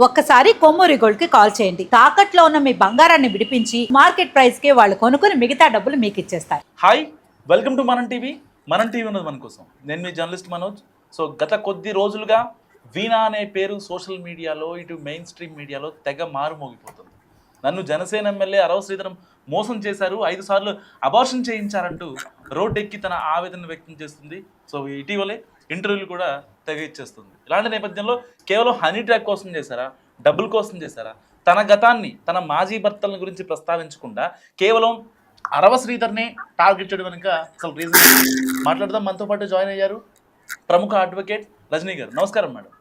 ఒక్కసారి కొమ్మూరి గోల్డ్ కి కాల్ చేయండి. తాకట్లో ఉన్న మీ బంగారాన్ని విడిపించి మార్కెట్ ప్రైస్ కి వాళ్ళు కొనుక్కుని మిగతా డబ్బులు మీకు ఇచ్చేస్తారు. హాయ్, వెల్కమ్ టు మనం టీవీ. మనం టీవీ ఉన్నది మన కోసం. నేను మీ జర్నలిస్ట్ మనోజ్. సో గత కొద్ది రోజులుగా వీణా అనే పేరు సోషల్ మీడియాలో, ఇటు మెయిన్ స్ట్రీమ్ మీడియాలో తెగ మారుమోగిపోతుంది. నన్ను జనసేన ఎమ్మెల్యే అరవ శ్రీధరం మోసం చేశారు, 5 సార్లు అబార్షన్ చేయించారంటూ రోడ్డెక్కి తన ఆవేదన వ్యక్తం చేస్తుంది. సో ఇటీవలే ఇంటర్వ్యూలు కూడా తెగ ఇచ్చేస్తుంది. ఇలాంటి నేపథ్యంలో కేవలం హనీ ట్రాక్ కోసం చేశారా, డబ్బుల కోసం చేశారా, తన గతాన్ని, తన మాజీ భర్తల గురించి ప్రస్తావించకుండా కేవలం అరవ శ్రీధర్ని టార్గెట్ చేయడం వెనుక అసలు రీజన్ మాట్లాడదాం. మనతో పాటు జాయిన్ అయ్యారు ప్రముఖ అడ్వకేట్ రజనీ గారు. నమస్కారం మేడం.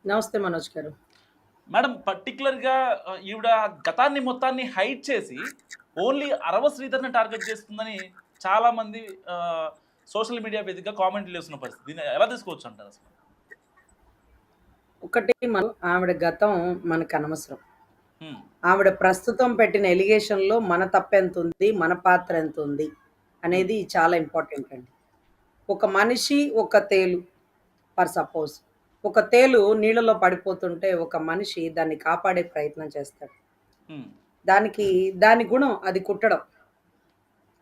నమస్తే మనోజ్ గారు. మేడం, పర్టికులర్గా ఈవిడ గతాన్ని మొత్తాన్ని హైడ్ చేసి ఓన్లీ అరవ శ్రీధర్ని టార్గెట్ చేస్తుందని చాలామంది సోషల్ మీడియా వేదికగా కామెంట్లు చేస్తున్న పరిస్థితి. దీన్ని ఎలా తీసుకోవచ్చు అంటారు అసలు? ఒకటి, ఆవిడ గతం మనకు అనవసరం. ఆవిడ ప్రస్తుతం పెట్టిన ఎలిగేషన్లో మన తప్పు ఎంత ఉంది, మన పాత్ర ఎంత ఉంది అనేది చాలా ఇంపార్టెంట్ అండి. ఒక మనిషి, ఒక తేలు, ఫర్ సపోజ్ ఒక తేలు నీళ్ళలో పడిపోతుంటే ఒక మనిషి దాన్ని కాపాడే ప్రయత్నం చేస్తాడు. దాని గుణం అది కుట్టడం.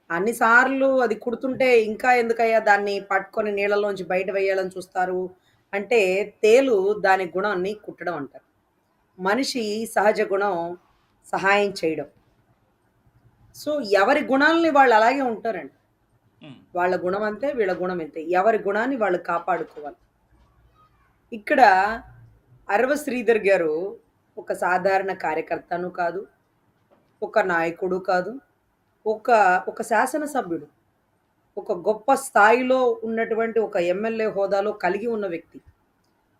అన్నిసార్లు అది కుడుతుంటే ఇంకా ఎందుకయ్యా దాన్ని పట్టుకొని నీళ్ళలోంచి బయట వేయాలని చూస్తారు అంటే, తేలు దాని గుణాన్ని కుట్టడం అంటారు. మనిషి సహజ గుణం సహాయం చేయడం. సో ఎవరి గుణాలని వాళ్ళు అలాగే ఉంటారండి. వాళ్ళ గుణం అంతే, వీళ్ళ గుణం అంతే. ఎవరి గుణాన్ని వాళ్ళు కాపాడుకోవాలి. ఇక్కడ అరవ శ్రీధర్ గారు ఒక సాధారణ కార్యకర్తను కాదు, ఒక నాయకుడు కాదు, ఒక శాసనసభ్యుడు, ఒక గొప్ప స్థాయిలో ఉన్నటువంటి ఒక ఎమ్మెల్యే హోదాలో కలిగి ఉన్న వ్యక్తి.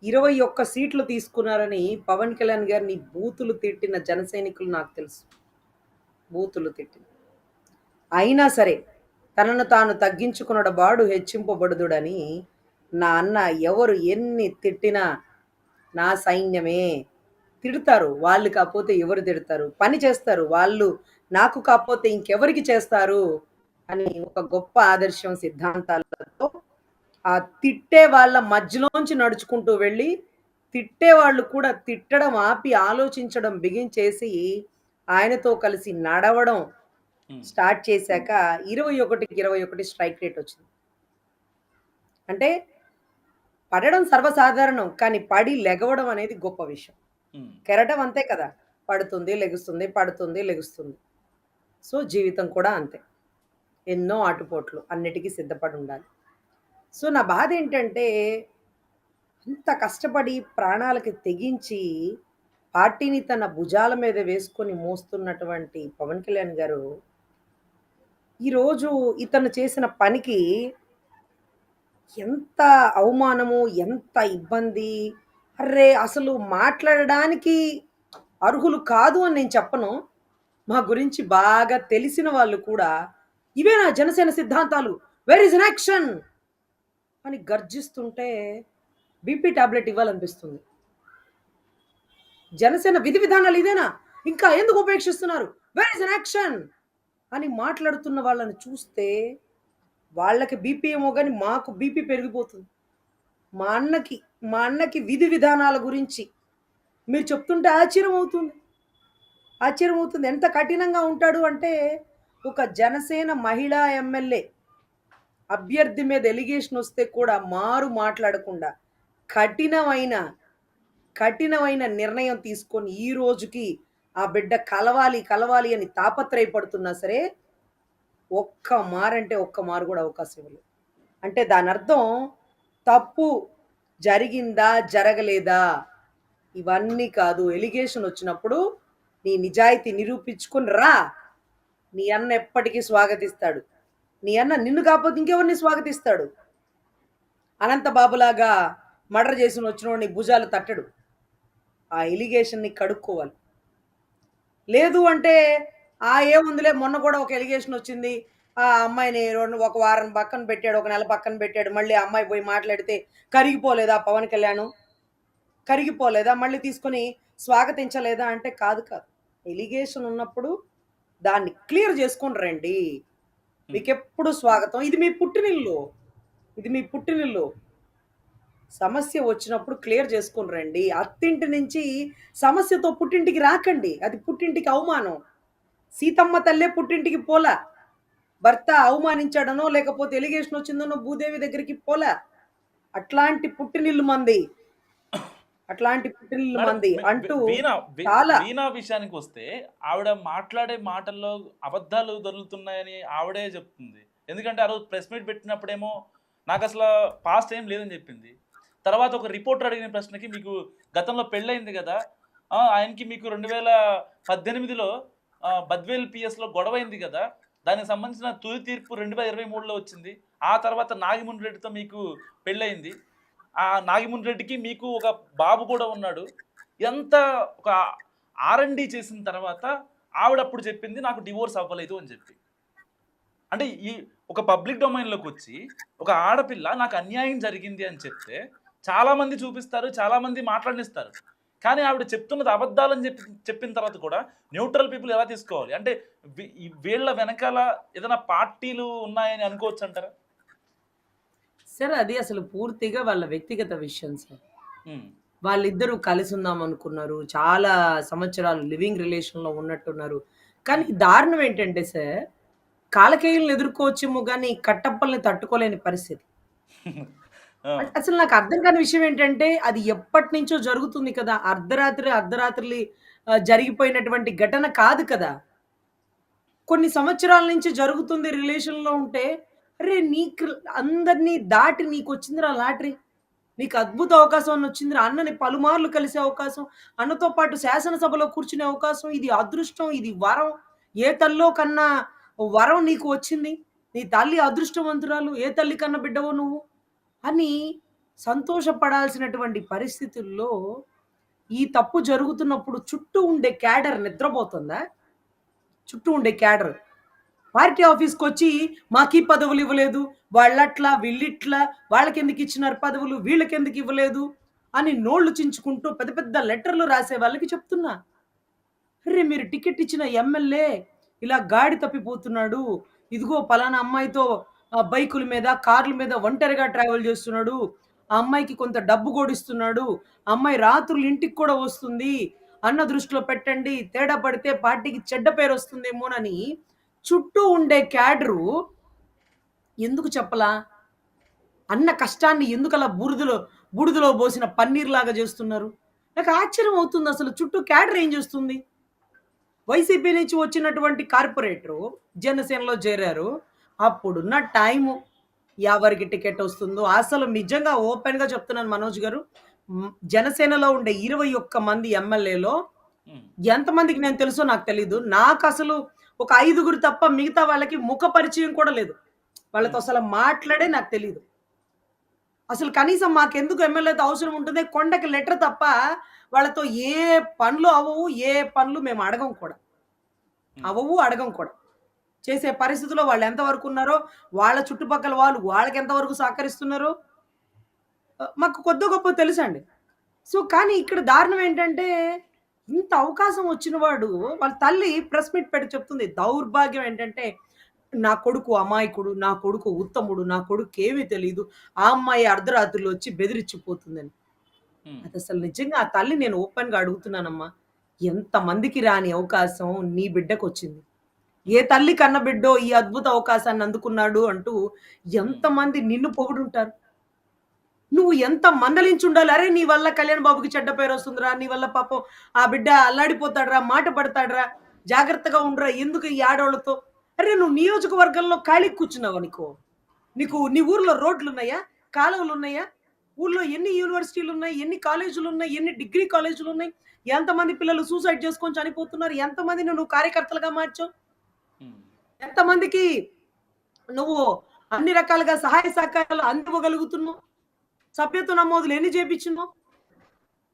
21 సీట్లు తీసుకున్నారని పవన్ కళ్యాణ్ గారిని బూతులు తిట్టిన జన సైనికులు నాకు తెలుసు. బూతులు తిట్టిన అయినా సరే తనను తాను తగ్గించుకున్నవాడు హెచ్చింపబడుదుడని, నా అన్న ఎవరు ఎన్ని తిట్టినా నా సైన్యమే. తిడతారు వాళ్ళు, కాకపోతే ఎవరు తిడతారు, పని చేస్తారు వాళ్ళు, నాకు కాకపోతే ఇంకెవరికి చేస్తారు అని ఒక గొప్ప ఆదర్శం, సిద్ధాంతాలతో ఆ తిట్టే వాళ్ళ మధ్యలోంచి నడుచుకుంటూ వెళ్ళి తిట్టే వాళ్ళు కూడా తిట్టడం ఆపి ఆలోచించడం బిగించేసి ఆయనతో కలిసి నడవడం స్టార్ట్ చేశాక 21కి 21 స్ట్రైక్ రేట్ వచ్చింది. అంటే పడడం సర్వసాధారణం, కానీ పడి లెగవడం అనేది గొప్ప విషయం. కెరటం అంతే కదా, పడుతుంది లెగుస్తుంది, పడుతుంది లెగుస్తుంది. సో జీవితం కూడా అంతే, ఎన్నో ఆటుపోట్లు, అన్నిటికీ సిద్ధపడి ఉండాలి. సో నా బాధ ఏంటంటే, అంత కష్టపడి ప్రాణాలకి తెగించి పార్టీని తన భుజాల మీద వేసుకొని మోస్తున్నటువంటి పవన్ కళ్యాణ్ గారు ఈరోజు ఇతను చేసిన పనికి ఎంత అవమానము, ఎంత ఇబ్బంది. అర్రే అసలు మాట్లాడడానికి అర్హులు కాదు అని నేను చెప్పను. మా గురించి బాగా తెలిసిన వాళ్ళు కూడా ఇవే నా జనసేన సిద్ధాంతాలు, వేర్ ఇస్ అన్ యాక్షన్ అని గర్జిస్తుంటే బీపీ టాబ్లెట్ ఇవ్వాలనిపిస్తుంది. జనసేన విధి విధానాలు ఇదేనా, ఇంకా ఎందుకు ఉపేక్షిస్తున్నారు, వేర్ ఇస్ అన్ యాక్షన్ అని మాట్లాడుతున్న వాళ్ళని చూస్తే వాళ్ళకి బీపీ ఏమో కానీ మాకు బీపీ పెరిగిపోతుంది. మా అన్నకి విధి విధానాల గురించి మీరు చెప్తుంటే ఆశ్చర్యం అవుతుంది. ఎంత కఠినంగా ఉంటాడు అంటే, ఒక జనసేన మహిళా ఎమ్మెల్యే అభ్యర్థి మీద ఎలిగేషన్ వస్తే కూడా మాట్లాడకుండా కఠినమైన నిర్ణయం తీసుకొని ఈ రోజుకి ఆ బిడ్డ కలవాలి అని తాపత్రయపడుతున్నా సరే ఒక్క మారు కూడా అవకాశం ఇవ్వలేదు. అంటే దాని అర్థం తప్పు జరిగిందా జరగలేదా ఇవన్నీ కాదు. ఎలిగేషన్ వచ్చినప్పుడు నీ నిజాయితీ నిరూపించుకుని రా. నీ అన్న ఎప్పటికీ స్వాగతిస్తాడు. నీ అన్న నిన్ను కాకపోతే ఇంకెవరిని స్వాగతిస్తాడు? అనంత బాబులాగా మర్డర్ చేసిన వచ్చినోడిని భుజాలు తట్టడు. ఆ ఎలిగేషన్ని కడుక్కోవాలి. లేదు అంటే ఏముందిలే, మొన్న కూడా ఒక ఎలిగేషన్ వచ్చింది, ఆ అమ్మాయిని ఒక వారం పక్కన పెట్టాడు, ఒక నెల పక్కన పెట్టాడు, మళ్ళీ ఆ అమ్మాయి పోయి మాట్లాడితే కరిగిపోలేదా పవన్ కళ్యాణ్, కరిగిపోలేదా, మళ్ళీ తీసుకొని స్వాగతించలేదా అంటే కాదు. ఎలిగేషన్ ఉన్నప్పుడు దాన్ని క్లియర్ చేసుకొని రండి. మీకు ఎప్పుడు స్వాగతం. ఇది మీ పుట్టినిల్లు. సమస్య వచ్చినప్పుడు క్లియర్ చేసుకొని రండి. అత్తింటి నుంచి సమస్యతో పుట్టింటికి రాకండి. అది పుట్టింటికి అవమానం. సీతమ్మ తల్లే పుట్టింటికి పోలా. భర్త అవమానించాడనో, లేకపోతే ఎలిగేషన్ వచ్చిందనో భూదేవి దగ్గరికి పోలా. అట్లాంటి పుట్టినిల్లు మంది. అట్లాంటి పుట్టినిల్లు మేడం మంది అంటూ వీణా చాలా వీణా విషయానికి వస్తే ఆవిడ మాట్లాడే మాటల్లో అబద్ధాలు దొరుకుతున్నాయని ఆవిడే చెప్తుంది. ఎందుకంటే ఆ రోజు ప్రెస్ మీట్ పెట్టినప్పుడేమో నాకు అసలు పాస్ట్ ఏం లేదని చెప్పింది. తర్వాత ఒక రిపోర్టర్ అడిగిన ప్రశ్నకి మీకు గతంలో పెళ్ళయింది కదా, ఆయనకి మీకు 2018లో బద్వేల్ పిఎస్లో గొడవ అయింది కదా, దానికి సంబంధించిన తుది తీర్పు 2023లో వచ్చింది. ఆ తర్వాత నాగిమున్ రెడ్డితో మీకు పెళ్ళయింది. ఆ నాగిమున్ రెడ్డికి మీకు ఒక బాబు కూడా ఉన్నాడు. ఎంత ఒక R&D చేసిన తర్వాత ఆవిడప్పుడు చెప్పింది నాకు డివోర్స్ అవ్వలేదు అని చెప్పి. అంటే ఈ ఒక పబ్లిక్ డొమైన్‌లోకి వచ్చి ఒక ఆడపిల్ల నాకు అన్యాయం జరిగింది అని చెప్తే చాలామంది చూపిస్తారు, చాలామంది మాట్లాడనిస్తారు. కానీ ఆవిడ చెప్తున్నది అబద్ధాలని చెప్పిన తర్వాత కూడా న్యూట్రల్ పీపుల్ ఎలా తీసుకోవాలి? అంటే వీళ్ళ వెనకాల ఏదైనా పార్టీలు ఉన్నాయని అనుకోవచ్చంటారా? సార్ అది అసలు పూర్తిగా వాళ్ళ వ్యక్తిగత విషయం సార్. హ్మ్. వాళ్ళిద్దరూ కలిసుందాం అనుకున్నారు. చాలా సంవత్సరాలు లివింగ్ రిలేషన్‌లో ఉన్నట్టున్నారు. కానీ దారుణం ఏంటంటే సార్, కాలకేయుల్ని ఎదుర్కోవచ్చేమో గానీ, కట్టప్పల్ని తట్టుకోలేని పరిస్థితి. ఆ! అసలు నాకు అర్థం కాని విషయం ఏంటంటే, అది ఎప్పటినుంచో జరుగుతుంది కదా! అర్ధరాత్రులు జరిగిపోయినటువంటి ఘటన కాదు కదా! కొన్ని సంవత్సరాల నుంచి జరుగుతుంది రిలేషన్‌లో ఉంటే, అరే! నీకు అందరిని దాటి నీకొచ్చిందిరా లాటరీ. నీకు అద్భుత అవకాశం అని వచ్చిందిరా. అన్నని పలుమార్లు కలిసే అవకాశం, అన్నతో పాటు శాసనసభలో కూర్చునే అవకాశం. ఇది అదృష్టం, ఇది వరం. ఏ తల్లో కన్నా వరం నీకు వచ్చింది. నీ తల్లి అదృష్టవంతురాలు. ఏ తల్లి కన్న బిడ్డవో నువ్వు అని సంతోషపడాల్సినటువంటి పరిస్థితుల్లో, ఈ తప్పు జరుగుతున్నప్పుడు చుట్టూ ఉండే క్యాడర్ నిద్రపోతుందా? చుట్టూ ఉండే క్యాడర్. పార్టీ ఆఫీస్‌కొచ్చి మాకీ పదవులివ్వలేదు. వాళ్ళట్లా, వీళ్ళిట్లా, వాళ్ళకెందుకిచ్చినారు పదవులు, వీళ్ళకెందుకివ్వలేదు అని నోళ్ళు చించుకుంటూ పెద్ద పెద్ద లెటర్‌లు రాసే వాళ్ళకి చెప్తున్నా. అర్రె! మీరు టికెట్ ఇచ్చిన ఎమ్మెల్యే ఇలా గాడి తప్పిపోతున్నాడు. ఇదిగో పలానా అమ్మాయితో బైకుల మీద, కార్ల మీద ఒంటరిగా ట్రావెల్ చేస్తున్నాడు. ఆ అమ్మాయికి కొంత డబ్బు గూడిస్తున్నాడు. ఆ అమ్మాయి రాత్రులు ఇంటికి కూడా వస్తుంది. అన్న దృష్టిలో పెట్టండి. తేడా పడితే పార్టీకి చెడ్డ పేరొస్తుందేమోనని చుట్టూ ఉండే క్యాడరు ఎందుకు చెప్పలా? అన్న కష్టాన్ని ఎందుకలా బూడిదలో బోసిన పన్నీర్‌లాగా జేస్తున్నారు? నాకు ఆశ్చర్యం అవుతుందసలు చుట్టూ క్యాడర్ ఏం జేస్తుంది? వైసీపీ నుంచి వచ్చినటువంటి కార్పొరేటరు జనసేనలో చేరారు. అప్పుడున్న టైము ఎవరికి టికెట్ వస్తుందో అసలు నిజంగా ఓపెన్‌గా చెప్తున్నాను మనోజ్ గారు. జనసేనలో ఉండే 21 మంది ఎమ్మెల్యేలో హ్మ్. ఎంతమందికి నేను తెలుసో నాకు తెలీదు. నాకసలు ఒక 5గురు తప్ప మిగతా వాళ్ళకి ముఖ పరిచయం కూడా లేదు. వాళ్ళతో హ్మ్. అసలు మాట్లాడే నాకు తెలీదు. అసలు కనీసం మాకెందుకు ఎమ్మెల్యేతో అవసరం ఉంటుంది? కొండకి లెటర్ తప్ప వాళ్ళతో ఏ పనులు అవ్వవు. ఏ పనులు మేము అడగం కూడా. హ్మ్. అవ్వవు, అడగం కూడా. చేసే పరిస్థితిలో వాళ్ళు ఎంతవరకు ఉన్నారో, వాళ్ళ చుట్టుపక్కల వాళ్ళు వాళ్ళకెంత వరకు సహకరిస్తున్నారో మాకు కొద్దో గొప్పో తెలుసండి. సో, కానీ ఇక్కడ దారుణం ఏంటంటే, ఇంత అవకాశం వచ్చిన వాడు వాళ్ళ తల్లి ప్రెస్ మీట్ పెట్టి చెప్తుంది. దౌర్భాగ్యం ఏంటంటే, నా కొడుకు అమాయకుడు, నా కొడుకు ఉత్తముడు, నా కొడుక్కేమీ తెలీదు. ఆ అమ్మాయి అర్ధరాత్రులు వచ్చి బెదిరిచ్చిపోతుందని. హ్మ్. అదసలు నిజంగా ఆ తల్లి నేను ఓపెన్‌గా అడుగుతున్నానమ్మా. ఎంతమందికి రాని అవకాశం నీ బిడ్డకొచ్చింది. ఏ హ్మ్. తల్లి కన్న బిడ్డో ఈ అద్భుత అవకాశాన్ని అందుకున్నాడు అంటూ హ్మ్. ఎంతమంది నిన్ను పొగుడుంటారు. నువ్వు ఎంత మందలించుండాలి. అరే! నీ వల్ల కళ్యాణ్ బాబుకి చెడ్డ పేరొస్తుందిరా. నీ వల్ల పాపం ఆ బిడ్డ అల్లాడిపోతాడురా, మాట పడతాడురా, జాగ్రత్తగా ఉండురా. ఎందుకు ఈ ఆడోళ్ళతో? అరే! నువ్వు నియోజకవర్గంలో ఖాళీగా కూర్చున్నావనుకో. నీ ఊర్లో రోడ్లున్నాయా? కాలువలున్నాయా? ఊర్లో ఎన్ని యూనివర్సిటీలున్నాయి? ఎన్ని కాలేజీలున్నాయి? ఎన్ని డిగ్రీ కాలేజీలున్నాయి? ఎంతమంది పిల్లలు సూసైడ్ చేసుకొని చనిపోతున్నారు? ఎంతమందిని నువ్వు కార్యకర్తలుగా మార్చావు? హ్మ్. ఎంతమందికి నువ్వు అన్ని రకాలుగా సహాయ సహకారాలు అందివ్వగలుగుతున్నావు? సభ్యత్వ నమోదులు ఎన్ని చేపించినావు?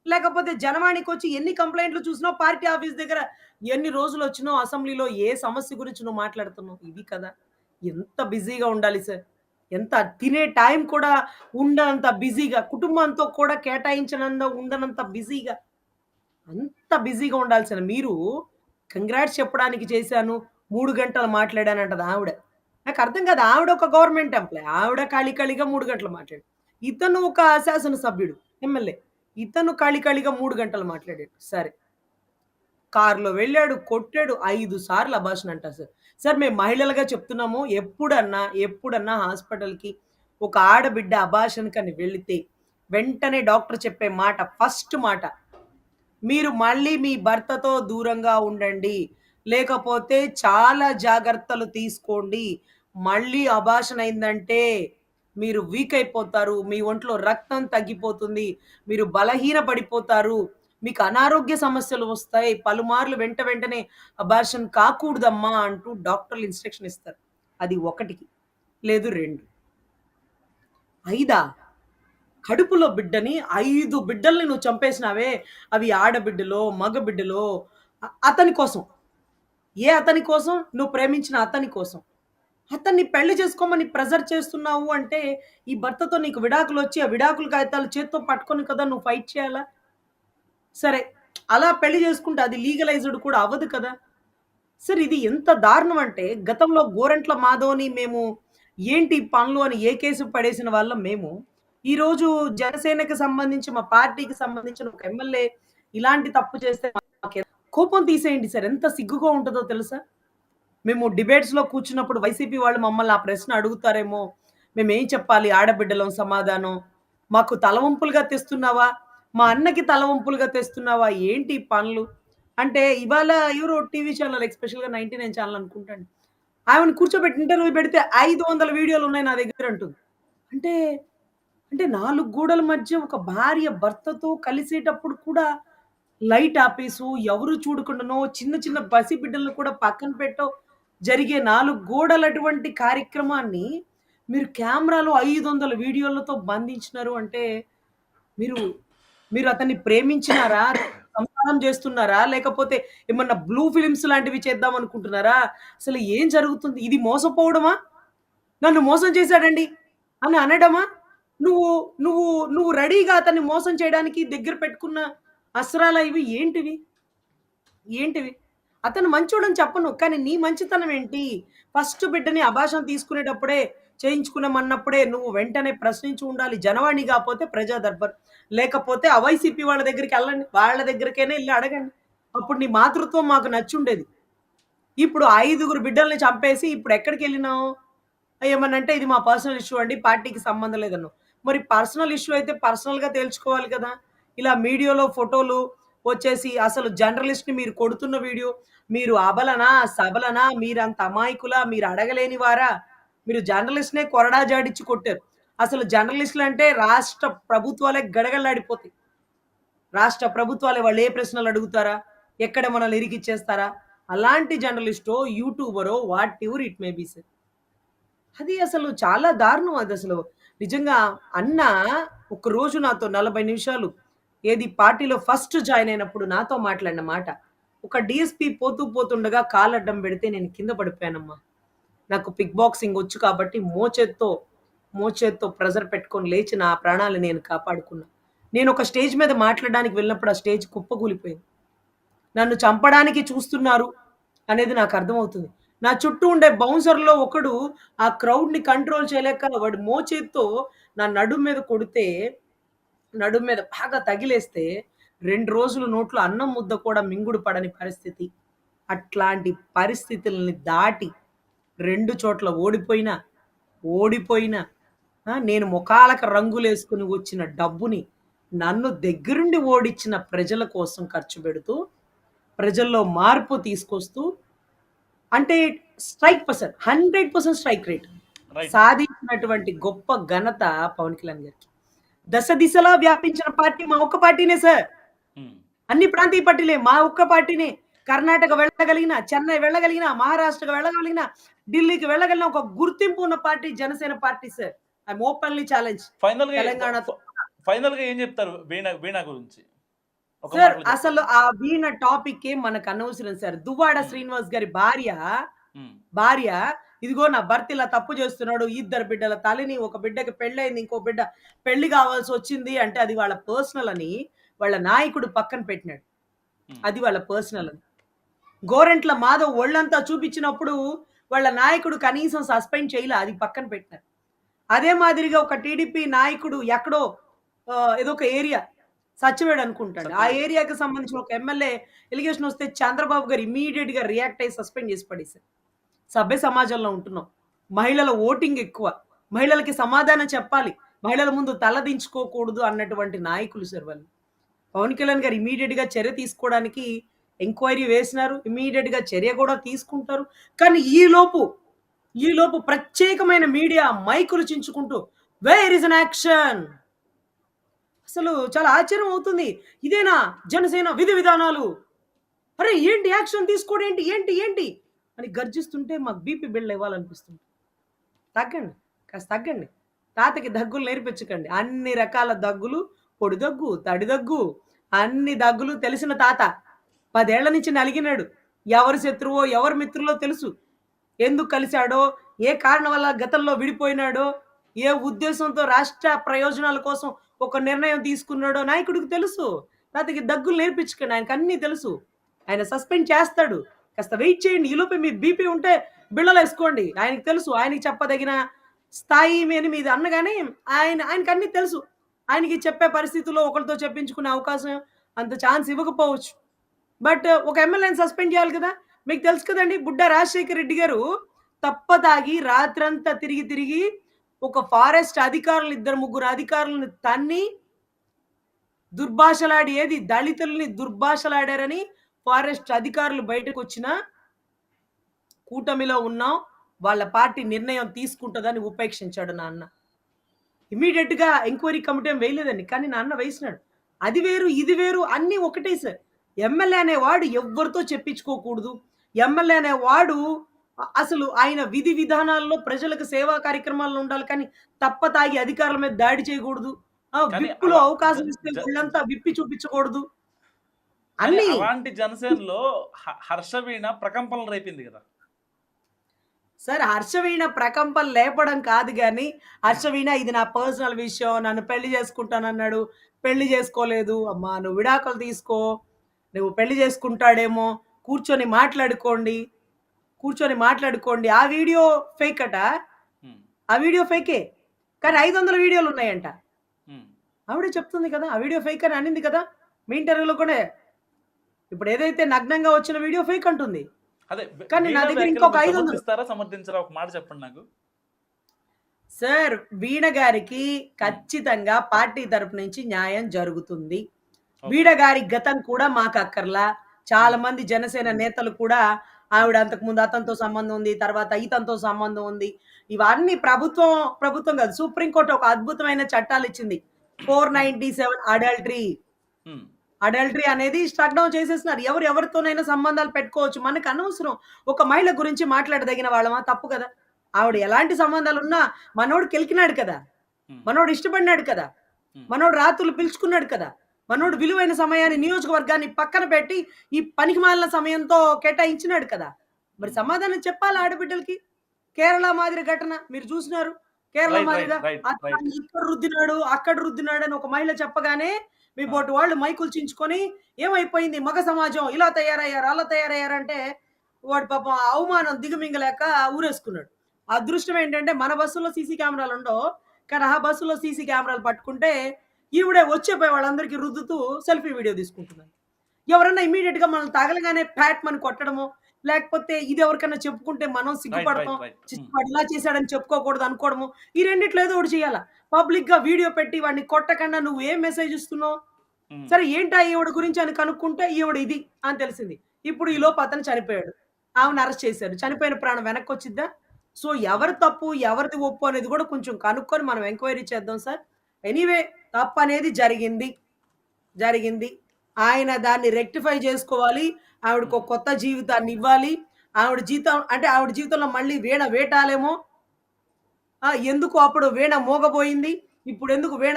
లేకపోతే జనవాణికొచ్చి ఎన్ని కంప్లెయింట్లు చూసినావు? పార్టీ ఆఫీస్ దగ్గర ఎన్ని రోజులొచ్చినావు? అసెంబ్లీలో ఏ సమస్య గురించి నువ్వు మాట్లాడుతున్నావు? ఇది కదా! ఎంత బిజీగా ఉండాలి సార్. ఎంత తినే టైం కూడా ఉండనంత బిజీగా, కుటుంబంతో కూడా కేటాయించనంత ఉండనంత బిజీగా, అంత బిజీగా ఉండాల్సిన మీరు కంగ్రాట్స్ చెప్పడానికి చేశాను. 3 గంటలు మాట్లాడానంటది ఆవిడ. నాకర్థం కాదు. ఆవిడ ఒక గవర్నమెంట్ ఎంప్లాయ్. ఆవిడ ఖాళీ ఖాళీగా 3 గంటలు మాట్లాడింది. ఇతను ఒక శాసనసభ్యుడు, ఎమ్మెల్యే. ఇతను ఖాళీ ఖాళీగా 3 గంటలు మాట్లాడాడు. సరే. కారులో వెళ్ళాడు, కొట్టాడు. 5 సార్లు అబార్షన్ అంట సార్. సార్ మేము మహిళలుగా చెప్తున్నాము, ఎప్పుడన్నా హాస్పిటల్‌కి ఒక ఆడబిడ్డ అబార్షన్‌కని వెళితే, వెంటనే డాక్టర్ చెప్పే మాట, ఫస్ట్ మాట, మీరు మళ్ళీ మీ భర్తతో దూరంగా ఉండండి. లేకపోతే చాలా జాగ్రత్తలు తీసుకోండి. మళ్ళీ అబార్షన్ అయిందంటే మీరు వీక్ అయిపోతారు. మీ ఒంట్లో రక్తం తగ్గిపోతుంది. మీరు బలహీన పడిపోతారు. మీకు అనారోగ్య సమస్యలు వస్తాయి. పలుమార్లు వెంటనే అబార్షన్ కాకూడదమ్మా అంటూ డాక్టర్లు ఇన్‌స్ట్రక్షన్ ఇస్తారు. అది 1కి లేదు 2. 5 కడుపులో బిడ్డని 5 బిడ్డల్ని నువ్వు చంపేసినావే! అవి ఆడబిడ్డలో, మగబిడ్డలో అతని కోసం. ఏ అతని కోసం? నువ్వు ప్రేమించిన అతని కోసం. అతన్ని పెళ్లి చేసుకోమని ప్రెజర్ చేస్తున్నావు అంటే, ఈ భర్తతో నీకు విడాకులొచ్చి, ఆ విడాకుల కాగితాలు చేత్తో పట్టుకొని కదా నువ్వు ఫైట్ చేయాలా? సరే. అలా పెళ్లి చేసుకుంటే అది లీగలైజ్డ్ కూడా అవ్వదు కదా! సార్ ఇది ఎంత దారుణం అంటే, గతంలో గోరంట్ల మాధవ్‌ని మేము ఏంటి ఈ పనులు అని ఏ కేసు పడేసిన వాళ్ళం మేము. ఈరోజు జనసేనకి సంబంధించి, మా పార్టీకి సంబంధించిన ఒక ఎమ్మెల్యే ఇలాంటి తప్పు చేస్తే మాకు కోపం తీసేయండి సార్. ఎంత సిగ్గుగా ఉంటదో తెలుసా? మేము డిబేట్స్‌లో కూర్చున్నప్పుడు వైసీపీ వాళ్ళు మమ్మల్ని ఆ ప్రశ్న అడుగుతారేమో, మేమేం చెప్పాలి ఆడబిడ్డలం సమాధానం? మాకు తలవంపులుగా తెస్తున్నావా? మా అన్నకి తలవంపులుగా తెస్తున్నావా? ఏంటి ఈ పనులు? అంటే ఇవాళ ఎవరో టీవీ ఛానల్ ఎస్పెషల్‌గా 99 ఛానల్ అనుకుంటాండి. ఆమెను కూర్చోబెట్టి ఇంటర్వ్యూ పెడితే 500 వీడియోలున్నాయి నా దగ్గర అంటుంది. అంటే, అంటే 4 గోడల మధ్య ఒక భార్య భర్తతో కలిసేటప్పుడు కూడా లైట్ ఆపేసో, ఎవరు చూడకుండానో, చిన్న చిన్న పసిబిడ్డలను కూడా పక్కన పెట్టో జరిగే 4 గోడలటువంటి కార్యక్రమాన్ని మీరు కెమెరాలో 500 వీడియోలతో బంధించినారు అంటే మీరు మీరు అతన్ని ప్రేమించినారా? సంసారం చేస్తున్నారా? లేకపోతే ఏమన్నా బ్లూ ఫిల్మ్స్ లాంటివి చేద్దాం అనుకుంటున్నారా? అసలు ఏం జరుగుతుంది? ఇది మోసపోవడమా? నన్ను మోసం చేశాడండి అని అనడమా? నువ్వు నువ్వు నువ్వు రెడీగా అతన్ని మోసం చేయడానికి దగ్గర పెట్టుకున్న అస్త్రాలా ఇవి? ఏంటివి? ఏంటివి? అతను మంచోడని చెప్పను. కానీ నీ మంచితనం ఏంటి? ఫస్ట్ బిడ్డని అబార్షన్ తీసుకునేటప్పుడే, చేయించుకున్నామన్నప్పుడే నువ్వు వెంటనే ప్రశ్నించి ఉండాలి. జనవాణి కాపోతే ప్రజా దర్బార్. లేకపోతే ఆ వైసీపీ వాళ్ళ దగ్గరికెళ్ళండి. వాళ్ళ దగ్గరికైనా ఎళ్లి అడగండి. అప్పుడు నీ మాతృత్వం మాకు నచ్చుండేది. ఇప్పుడు 5గురు బిడ్డల్ని చంపేసి ఇప్పుడెక్కడికెళ్ళినావు? ఏమనంటే ఇది మా పర్సనల్ ఇష్యూ అండి. పార్టీకి సంబంధం లేదన్నావు. మరి పర్సనల్ ఇష్యూ అయితే పర్సనల్‌గా తేల్చుకోవాలి కదా! ఇలా మీడియాలో ఫోటోలు వచ్చేసి అసలు జర్నలిస్ట్‌ని మీరు కొడుతున్న వీడియో, మీరు అబలనా? సబలనా? మీరంత అమాయకులా? మీరు అడగలేని వారా? మీరు జర్నలిస్ట్‌నే కొరడా జాడిచ్చి కొట్టారు. అసలు జర్నలిస్టులంటే రాష్ట్ర ప్రభుత్వాలే గడగడలాడిపోతాయి. రాష్ట్ర ప్రభుత్వాలే వాళ్ళు ఏ ప్రశ్నలు అడుగుతారా? ఎక్కడ మనల్ని ఇరికిచ్చేస్తారా? అలాంటి జర్నలిస్టో, యూట్యూబరో whatever it may be sir. అది అసలు చాలా దారుణం అదసలు. నిజంగా అన్న ఒకరోజు నాతో 40 నిమిషాలు ఏది పార్టీలో ఫస్ట్ జాయిన్ అయినప్పుడు నాతో మాట్లాడిన మాట. ఒక డీఎస్‌పీ పోతుండగా కాలడ్డం పెడితే నేను కింద పడిపోయానమ్మా. నాకు కిక్ బాక్సింగ్ వచ్చు కాబట్టి మోచేత్తో ప్రెషర్ పెట్టుకొని లేచి నా ప్రాణాలు నేను కాపాడుకున్నా. నేను ఒక స్టేజ్ మీద మాట్లాడడానికి వెళ్ళినప్పుడు ఆ స్టేజ్ కుప్పకూలిపోయింది. నన్ను చంపడానికి చూస్తున్నారు అనేది నాకు అర్థమవుతుంది. నా చుట్టూ ఉండే బౌన్సర్‌లో ఒకడు ఆ క్రౌడ్‌ని కంట్రోల్ చేయలేక వాడు మోచేత్తో నా నడుము మీద కొడితే, నడుము మీద బాగా తగిలేస్తే 2 రోజులు నోట్లో అన్నం ముద్ద కూడా మింగుడు పడని పరిస్థితి. అట్లాంటి పరిస్థితుల్ని దాటి 2 చోట్ల ఓడిపోయినా నేను మొఖాలకు రంగులేసుకొని వచ్చిన డబ్బుని నన్ను దగ్గరుండి ఓడించిన ప్రజల కోసం ఖర్చు పెడుతూ, ప్రజల్లో మార్పు తీసుకొస్తూ అంటే strike person 100% strike rate right. సాధించినటువంటి గొప్ప ఘనత పవన్ కళ్యాణ్ గారికి. దశ దిశలా వ్యాపించిన పార్టీ మా ఒక్క పార్టీనే సార్. హ్మ్. అన్ని ప్రాంతీయ పార్టీలే మా ఒక్క పార్టీనే. కర్ణాటక వెళ్ళగలిగిన, చెన్నై వెళ్ళగలిగిన, మహారాష్ట్రకి వెళ్ళగలిగిన, ఢిల్లీకి వెళ్ళగలిగిన ఒక గుర్తింపు ఉన్న party Janasena party sir. I'm openly challenge. ఫైనల్‌గా తెలంగాణతో ఫైనల్‌గా ఏం చెప్తారు వీణ గురించి? ఒక సార్ మాటలో చెప్పండి. అసలు ఆ వీణ టాపిక్కే మనకు అనవసరం సార్. దువ్వాడ హ్మ్. శ్రీనివాస్ గారి భార్య హ్మ్. భార్య ఇదిగో నా భర్త ఇలా తప్పు చేస్తున్నాడు. ఇద్దరు బిడ్డల తల్లిని, ఒక బిడ్డకి పెళ్లయింది. ఇంకో బిడ్డ పెళ్లి కావాల్సొచ్చింది అంటే అది వాళ్ళ పర్సనల్ అని వాళ్ళ నాయకుడు పక్కన పెట్టినాడు. హ్మ్. అది వాళ్ళ పర్సనల్ అని. గోరంట్ల మాధవ్ ఒళ్ళంతా చూపించినప్పుడు వాళ్ళ నాయకుడు కనీసం సస్పెండ్ చేయలా. అది పక్కన పెట్టినారు. అదే మాదిరిగా ఒక టీడీపీ నాయకుడు ఎక్కడో ఏదో ఒక ఏరియా సత్యవేడు అనుకుంటాడు. ఆ సత్యవేడు. ఏరియాకి సంబంధించిన ఒక ఎమ్మెల్యే ఎలిగేషన్ వస్తే చంద్రబాబు గారు ఇమ్మీడియేట్‌గా రియాక్ట్ అయ్యి సస్పెండ్ చేసి పడేసారు. సభ్య సమాజంలో ఉంటున్నాం. మహిళల ఓటింగ్ ఎక్కువ. మహిళలకి సమాధానం చెప్పాలి. మహిళల ముందు తలదించుకోకూడదు అన్నటువంటి నాయకులు సార్ వాళ్ళు. పవన్ కళ్యాణ్ గారు ఇమ్మీడియేట్‌గా చర్య తీసుకోవడానికి ఎంక్వైరీ వేసినారు. ఇమ్మీడియేట్‌గా చర్య కూడా తీసుకుంటారు. కానీ ఈలోపు ప్రత్యేకమైన మీడియా మైకులు చించుకుంటూ వేర్ ఇస్ అన్ యాక్షన్ అసలు చాలా ఆశ్చర్యం అవుతుంది. ఇదేనా జనసేన విధి విధానాలు? అరే! ఏంటి యాక్షన్ తీసుకోవడం ఏంటి? ఏంటి? ఏంటి? అని గర్జిస్తుంటే మాకు బీపీ బిల్డ్ ఇవ్వాలనిపిస్తుంది. తగ్గండి. కాస్త తగ్గండి. తాతకి దగ్గులు నేర్పించకండి. అన్ని రకాల దగ్గులు, పొడి దగ్గు, తడి దగ్గు, అన్ని దగ్గులు తెలిసిన తాత. 10 ఏళ్ల నుంచి నలిగినాడు. ఎవరు శత్రువో, ఎవరు మిత్రులో తెలుసు. ఎందుకు కలిసాడో, ఏ కారణం వల్ల గతంలో విడిపోయినాడో, ఏ ఉద్దేశంతో రాష్ట్ర ప్రయోజనాల కోసం ఒక నిర్ణయం తీసుకున్నాడో నాయకుడికి తెలుసు. తాతకి దగ్గులు నేర్పించకండి. ఆయనకన్నీ తెలుసు. ఆయన సస్పెండ్ చేస్తాడు. కాస్త వెయిట్ చేయండి. ఈలోపే మీ బీపీ ఉంటే బిళ్ళలేసుకోండి. ఆయనకి తెలుసు. ఆయనకి చెప్పదగిన స్థాయి అని మీది అనగానే ఆయనకన్నీ తెలుసు. ఆయనకి చెప్పే పరిస్థితుల్లో ఒకళ్ళతో చెప్పించుకునే అవకాశం అంత ఛాన్స్ ఇవ్వకపోవచ్చు. బట్ ఒక ఎమ్మెల్యేని సస్పెండ్ చేయాలి కదా! మీకు తెలుసు కదండీ! బుడ్డా రాజశేఖర రెడ్డి గారు తప్పతాగి రాత్రంతా తిరిగి ఒక ఫారెస్ట్ అధికారులు ఇద్దరు ముగ్గురు అధికారులను తన్ని దుర్భాషలాడి దళితుల్ని దుర్భాషలాడారని ఫారెస్ట్ అధికారులు బయటకొచ్చినా కూటమిలో ఉన్నాం. వాళ్ళ పార్టీ నిర్ణయం తీసుకుంటదని ఉపేక్షించాడు నాన్న. ఇమ్మీడియేట్‌గా ఎంక్వైరీ కమిటీ ఏం వేయలేదండి. కానీ నాన్న వేసినాడు. అది వేరు, ఇది వేరు అన్నీ ఒకటే సార్. ఎమ్మెల్యే అనేవాడు ఎవ్వరితో చెప్పించుకోకూడదు. ఎమ్మెల్యే అనేవాడు అసలు ఆయన విధి విధానాల్లో ప్రజలకు సేవా కార్యక్రమాల్లో ఉండాలి కానీ తప్పతాగి అధికారుల మీద దాడి చేయకూడదు. కానీ విప్పులో అలా జ అవకాశం ఇస్తే జ ఒళ్ళంతా విప్పి చూపించకూడదు. కానీ అన్నీ. అలాంటి జనసేనలో హర్షవీణ ప్రకంపనలు రేపింది కదా! సార్ హర్షవీణ ప్రకంపనలు లేపడం కాదు గానీ, హర్షవీణ ఇది నా పర్సనల్ విషయం. నన్ను పెళ్లి చేసుకుంటానన్నాడు. పెళ్లి చేసుకోలేదు. అమ్మా నువ్వు విడాకులు తీసుకో. నువ్వు పెళ్లి చేసుకుంటాడేమో. కూర్చొని మాట్లాడుకోండి. కూర్చొని మాట్లాడుకోండి. ఆ వీడియో ఫేక్ అట. హ్మ్. ఆ వీడియో ఫేకే. కానీ 500 వీడియోలున్నాయంట. హ్మ్. ఆవిడే చెప్తుంది కదా! ఆ వీడియో ఫేక్ అని అనింది కదా! మీ ఇంటర్వ్యూలో కూడా ఇప్పుడు ఏదైతే నగ్నంగా వచ్చిన వీడియో ఫేక్ అంటుంది. అదే కానీ నా వీణా దగ్గర వ్యాఖ్యలు ఇంకొక మీరు 500 సమర్థిస్తారా? సమర్థించరా? ఒక మాట చెప్పండి నాకు. సార్ వీణ గారికి హ్మ్. ఖచ్చితంగా పార్టీ తరపు నుంచి న్యాయం జరుగుతుంది. ఓకే. వీణ గారి గతం కూడా మాకక్కర్లా. చాలా హ్మ్. మంది జనసేన నేతలు కూడా ఆవిడ అంతకుముందు అతనితో సంబంధం ఉంది. తర్వాత ఇతనితో సంబంధం ఉంది. ఇవన్నీ ప్రభుత్వం కాదు. సుప్రీం కోర్ట్ ఒక అద్భుతమైన చట్టాలిచ్చింది. హ్మ్. 497 అడల్టరీ. హ్మ్. అడల్టరీ అనేది స్ట్రక్ డౌన్ చేసేసినారు. ఎవరితోనైనా సంబంధాలు పెట్టుకోవచ్చు. మనకు అనవసరం. ఒక మహిళ గురించి మాట్లాడదగిన వాళ్ళమా? తప్పు కదా! ఆవిడ ఎలాంటి సంబంధాలున్నా మనోడు కెలికినాడు కదా! హ్మ్. మనోడు ఇష్టపడినాడు కదా! హ్మ్. మనోడు రాత్రులు పిలుచుకున్నాడు కదా! మనోడు హ్మ్. విలువైన సమయాన్ని నియోజకవర్గాన్ని పక్కన పెట్టి ఈ పనికిమాలిన సమయంతో కేటాయించినాడు కదా! మరి హ్మ్. సమాధానం చెప్పాలా ఆడబిడ్డలకి? కేరళ మాదిరి ఘటన మీరు చూసినారు. కేరళ రైట్. రైట్. మాదిరిగా రైట్. రైట్. అతన్ని ఇక్కడ రుద్దినాడు, అక్కడ రుద్దినాడు అని ఒక మహిళ చెప్పగానే మీ ఆ! బోటి వాళ్ళు మైకులు చించుకొని ఏమైపోయింది మగ సమాజం ఇలా తయారయ్యారు, అలా తయారయ్యారంటే వాడు పాపం ఆ అవమానం దిగమింగలేక ఊరేసుకున్నాడు. అదృష్టం ఏంటంటే మన బస్సులో సీసీ కెమెరాలు ఉండవు. కానీ ఆ బస్సులో సీసీ కెమెరాలు పట్టుకుంటే ఈవిడే వచ్చేపోయి వాళ్ళందరికీ రుద్దుతూ సెల్ఫీ వీడియో తీసుకుంటున్నారు. ఎవరన్నా ఇమ్మీడియేట్‌గా మనల్ని తగలగానే మని కొట్టడమో, లేకపోతే ఇది ఎవరికన్నా చెప్పుకుంటే మనం రైట్. సిగ్గుపడతాం. రైట్. రైట్. చిచ్చి హ్మ్. వాడు ఇలా చేశాడని చెప్పుకోకూడదు అనుకోవడము. ఈ రెండిట్లో ఏదో ఒకటి చేయాల. పబ్లిక్‌గా వీడియో పెట్టి వాడిని కొట్టకుండా నువ్వు ఏం మెసేజ్ ఇస్తున్నావు? హ్మ్. సరే ఏంటా ఈవిడ గురించి అని కనుక్కుంటే ఈవిడ ఇది అని తెలిసింది. ఇప్పుడు హ్మ్. ఈలోపు అతను చనిపోయాడు. ఆమెను అరెస్ట్ చేశారు. చనిపోయిన ప్రాణం వెనక్కొచ్చిద్దా? సో హ్మ్. ఎవరి తప్పు, ఎవరిది ఒప్పు అనేది కూడా కొంచెం కనుక్కొని మనం ఎంక్వైరీ చేద్దాం సార్. ఎనీవే తప్పనేది జరిగింది. జరిగింది. ఆయన దాన్ని రెక్టిఫై జేసుకోవాలి. ఆవిడకో హ్మ్. కొత్త జీవితాన్నివ్వాలి. ఆవిడ జీవితంలో మళ్ళీ వీణ వేటాలేమో. ఎందుకు అప్పుడు వీణ మూగబోయింది. ఇప్పుడెందుకు వీణ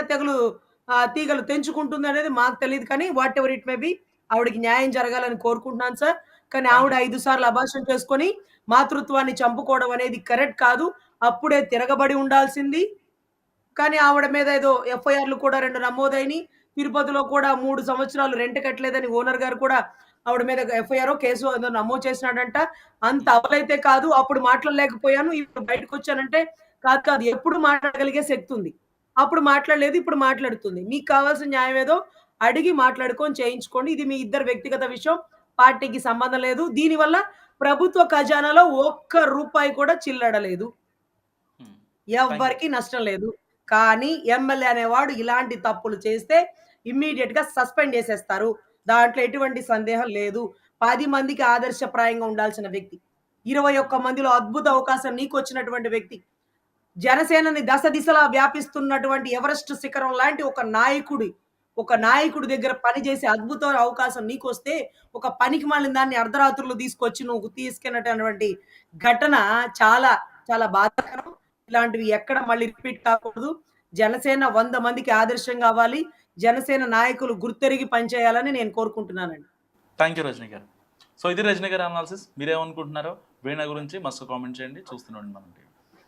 తీగలు తెంచుకుంటుందనేది మాకు తెలీదు కానీ వాటెవర్ ఇట్ మే బి ఆవిడకి న్యాయం జరగాలని కోరుకుంటున్నాను సార్. కానీ థాంక్ ఆవిడ యూ. 5 సార్లు అబార్షన్ చేసుకొని మాతృత్వాన్ని చంపుకోవడం అనేది కరెక్ట్ కాదు. అప్పుడే తిరగబడి ఉండాల్సింది. కానీ ఆవిడ మీద ఏదో ఎఫ్ఐఆర్‌లు కూడా 2 నమోదైనియి. తిరుపతిలో కూడా 3 సంవత్సరాలు రెంట్ కట్టలేదని ఓనర్ గారు కూడా ఆవిడ మీద ఎఫ్ఐఆర్ కేసు ఏదో నమోదు చేసినాడంట. అంత అవలైతే కాదు, అప్పుడు మాట్లాడలేకపోయాను, ఇప్పుడు బయటకొచ్చానంటే కాదు, కాదు, ఎప్పుడు మాట్లాడగలిగే శక్తి ఉంది. అప్పుడు మాట్లాడలేదు, ఇప్పుడు మాట్లాడుతుంది. మీకు కావాల్సిన న్యాయం ఏదో అడిగి మాట్లాడుకొని చేయించుకోండి. ఇది మీ ఇద్దరి వ్యక్తిగత విషయం. పార్టీకి సంబంధం లేదు. దీనివల్ల ప్రభుత్వ ఖజానాలో ఒక్క రూపాయి కూడా చిల్లడ లేదు. Thank you. ఎవ్వరికీ నష్టం లేదు. కానీ ఎమ్మెల్యే అనేవాడు ఇలాంటి తప్పులు చేస్తే ఇమ్మీడియేట్‌గా సస్పెండ్ చేసేస్తారు. దాంట్లో ఎటువంటి సందేహం లేదు. 10 మందికి ఆదర్శప్రాయంగా ఉండాల్సిన వ్యక్తి. 21 మందిలో అద్భుత అవకాశం నీకొచ్చినటువంటి వ్యక్తి. జనసేనని దశ దిశలా వ్యాపిస్తున్నటువంటి ఎవరెస్ట్ శిఖరం లాంటి ఒక నాయకుడి దగ్గర పనిచేసే అద్భుత అవకాశం నీకొస్తే, ఒక పనికిమాలిన దాన్ని అర్ధరాత్రులు తీసుకొచ్చి నువ్వు తీసుకెళ్ళినటువంటి ఘటన చాలా, చాలా బాధాకరం. ఇలాంటివి ఎక్కడ మళ్ళీ రిపీట్ కాకూడదు. జనసేన 100 మందికి ఆదర్శం కావాలి. జనసేన నాయకులు గుర్తెరిగి పనిచేయాలని నేను కోరుకుంటున్నానండి. థ్యాంక్ యూ రజనీ గారు. సో ఇది రజనీ గారి అనాలిసిస్. మీరేమనుకుంటున్నారో వీణా గురించి మస్తు కామెంట్ చేయండి. చూస్తూనే ఉండండి మనం టీవీ.